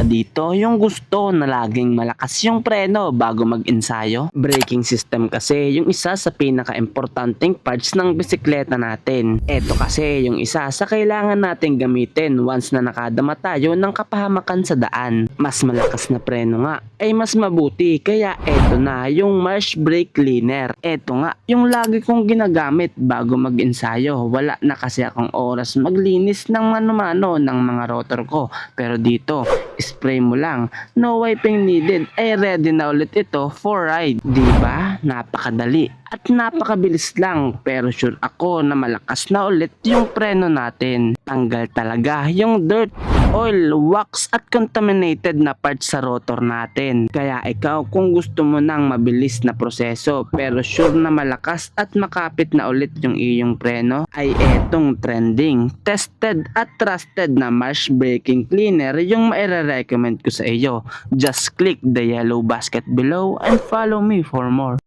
dito yung gusto na laging malakas yung preno bago mag-ensayo? Braking system kasi yung isa sa pinaka-importanting parts ng bisikleta natin. Ito kasi yung isa sa kailangan natin gamitin once na nakadama tayo ng kapahamakan sa daan. Mas malakas na preno nga ay mas mabuti, kaya eto na yung marsh brake cleaner. Eto nga yung lagi kong ginagamit bago mag-ensayo. Wala na kasi akong oras maglinis ng mano-mano ng mga rotor ko, pero dito spray mo lang, no wiping needed, ay ready na ulit ito for ride. Diba? Napakadali at napakabilis lang, pero sure ako na malakas na ulit yung preno natin. Tanggal talaga yung dirt, oil, wax at contaminated na parts sa rotor natin. Kaya ikaw, kung gusto mo ng mabilis na proseso pero sure na malakas at makapit na ulit yung iyong preno, ay etong trending, tested at trusted na marsh braking cleaner yung maire-recommend ko sa iyo. Just click the yellow basket below and follow me for more.